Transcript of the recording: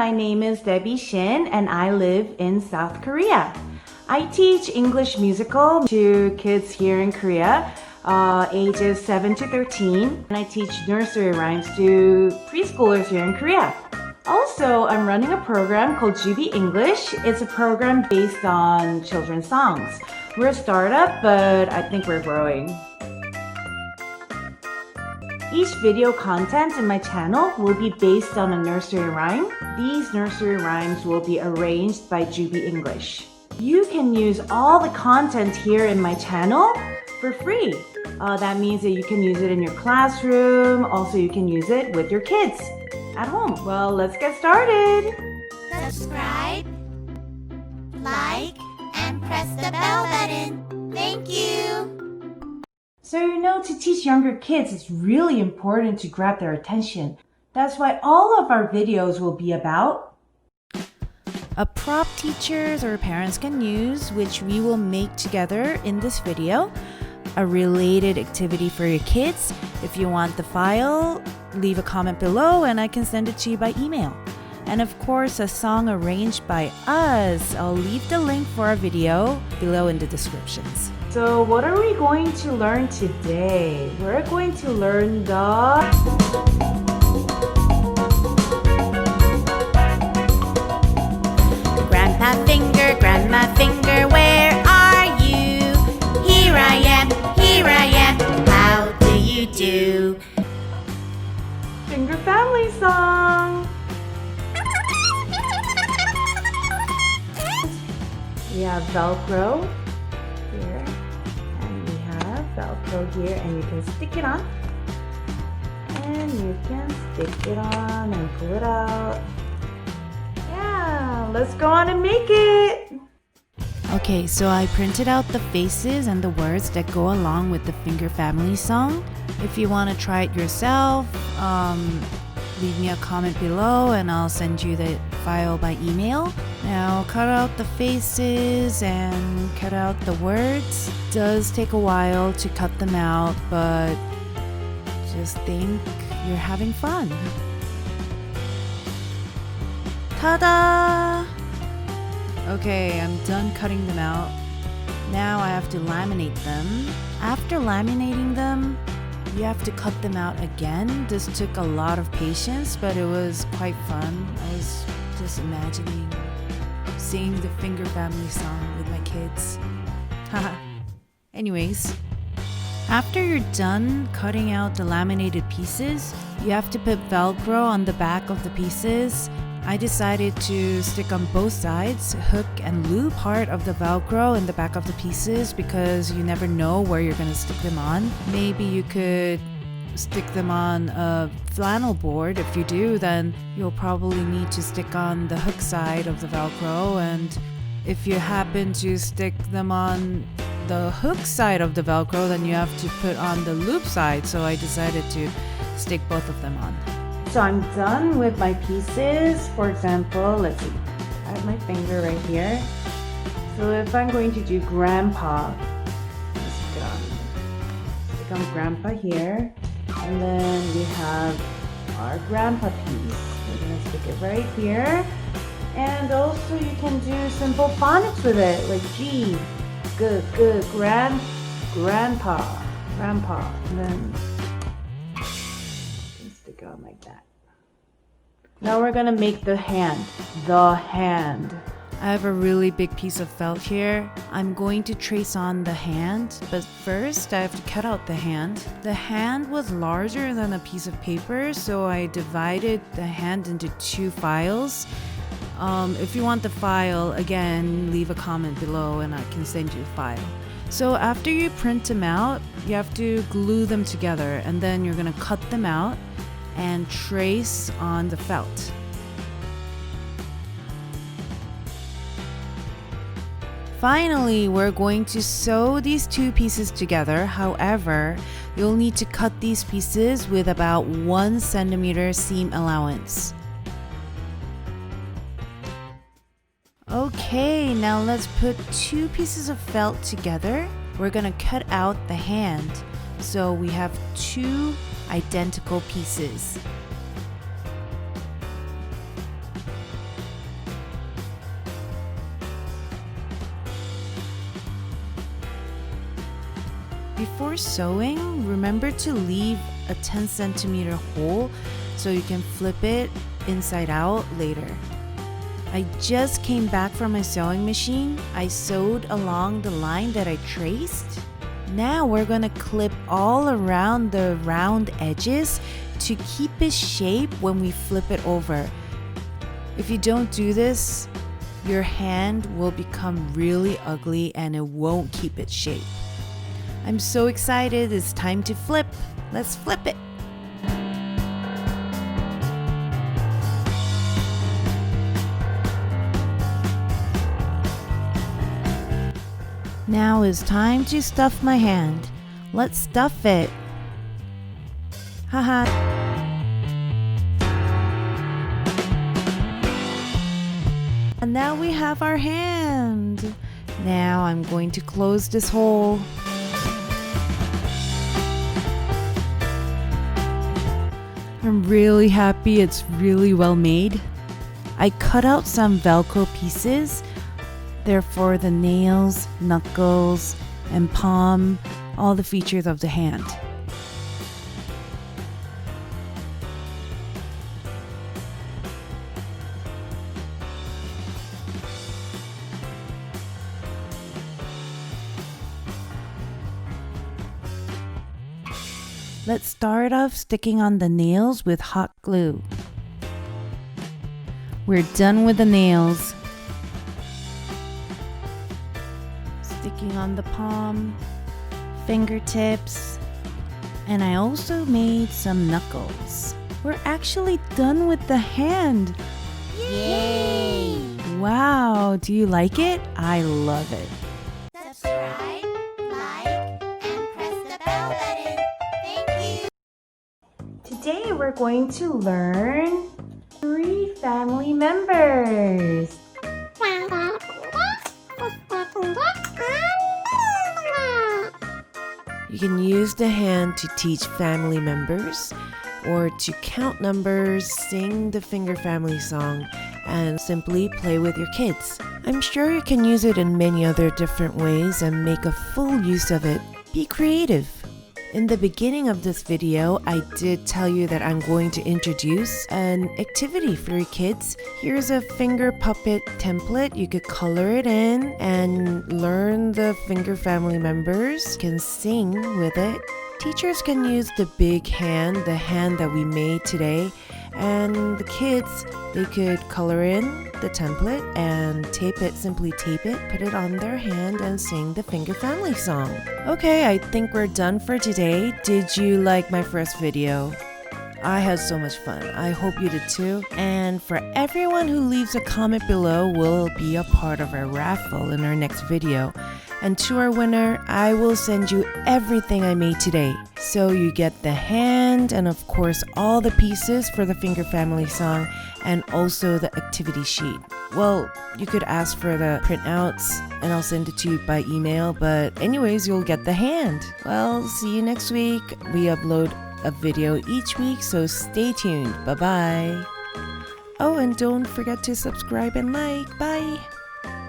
my name is Debbie Shin and I live in South Korea. I teach English musical to kids here in Korea, ages 7 to 13, and I teach nursery rhymes to preschoolers here in Korea. Also, I'm running a program called byeeee English. It's a program based on children's songs. We're a startup, but I think we're growing. Each video content in my channel will be based on a nursery rhyme. These nursery rhymes will be arranged by byeeee English. You can use all the content here in my channel for free. That means that you can use it in your classroom. Also, you can use it with your kids at home. Well, let's get started. Subscribe, like, and press the bell button. Thank you. So to teach younger kids, it's really important to grab their attention. That's why all of our videos will be about a prop teachers or parents can use, which we will make together in this video. A related activity for your kids. If you want the file, leave a comment below and I can send it to you by email. And of course, a song arranged by us. I'll leave the link for our video below in the descriptions. So what are we going to learn today? We're going to learn the Grandma finger, where are you? Here I am, how do you do? Finger Family song. We have Velcro here, and we have Velcro here, and you can stick it on. And you can stick it on and pull it out. Yeah, let's go on and make it. Okay, so I printed out the faces and the words that go along with the Finger Family song. If you want to try it yourself, leave me a comment below and I'll send you the file by email. Now cut out the faces and cut out the words. It does take a while to cut them out, but just think you're having fun. Ta-da! Okay, I'm done cutting them out. Now I have to laminate them. After laminating them, you have to cut them out again. This took a lot of patience, but it was quite fun. I was just imagining singing the Finger Family song with my kids. Haha. Anyways, after you're done cutting out the laminated pieces, you have to put Velcro on the back of the pieces. I decided to stick on both sides, hook and loop part of the Velcro in the back of the pieces because you never know where you're going to stick them on. Maybe you could stick them on a flannel board. If you do, then you'll probably need to stick on the hook side of the Velcro. And if you happen to stick them on the hook side of the Velcro, then you have to put on the loop side. So I decided to stick both of them on. So I'm done with my pieces. For example, let's see, I have my finger right here. So if I'm going to do Grandpa, stick on Grandpa here. And then we have our Grandpa piece. We're going to stick it right here. And also you can do simple phonics with it, like G, G, Grandpa. And then stick it on like that. Now we're gonna make the hand. I have a really big piece of felt here. I'm going to trace on the hand, but first I have to cut out the hand. The hand was larger than a piece of paper, so I divided the hand into 2 files. If you want the file, again, leave a comment below and I can send you a file. So after you print them out, you have to glue them together and then you're gonna cut them out and trace on the felt. Finally, we're going to sew these 2 pieces together. However, you'll need to cut these pieces with about 1 centimeter seam allowance. Okay, now let's put 2 pieces of felt together. We're gonna cut out the hand. So we have 2 identical pieces. before sewing, remember to leave a 10 centimeter hole so you can flip it inside out later. I just came back from my sewing machine. I sewed along the line that I traced. Now we're gonna clip all around the round edges to keep its shape when we flip it over. If you don't do this, your hand will become really ugly and it won't keep its shape. I'm so excited, it's time to flip. Let's flip it. Now it's time to stuff my hand. Let's stuff it. Haha. And now we have our hand. Now I'm going to close this hole. I'm really happy it's really well made. I cut out some Velcro pieces. They're for the nails, knuckles, and palm, all the features of the hand. Let's start off sticking on the nails with hot glue. We're done with the nails. Sticking on the palm, fingertips, and I also made some knuckles. We're actually done with the hand. Yay! Wow, do you like it? I love it. Subscribe, like, and press the bell button. Thank you. Today we're going to learn 3 family members. You can use the hand to teach family members or to count numbers, sing the finger family song, and simply play with your kids. I'm sure you can use it in many other different ways and make a full use of it. Be creative. In the beginning of this video, I did tell you that I'm going to introduce an activity for your kids. Here's a finger puppet template. You could color it in and learn the finger family members. You can sing with it. Teachers can use the big hand, the hand that we made today, and the kids, they could color in the template and simply tape it, put it on their hand and sing the finger family song. Okay, I think we're done for today. Did you like my first video? I had so much fun. I hope you did too. And for everyone who leaves a comment below, will be a part of our raffle in our next video. And to our winner, I will send you everything I made today. So you get the hand and of course all the pieces for the finger family song and also the activity sheet. Well, you could ask for the printouts and I'll send it to you by email, but anyways, you'll get the hand. Well, see you next week. We upload a video each week, so stay tuned. Bye-bye. Oh, and don't forget to subscribe and like. Bye.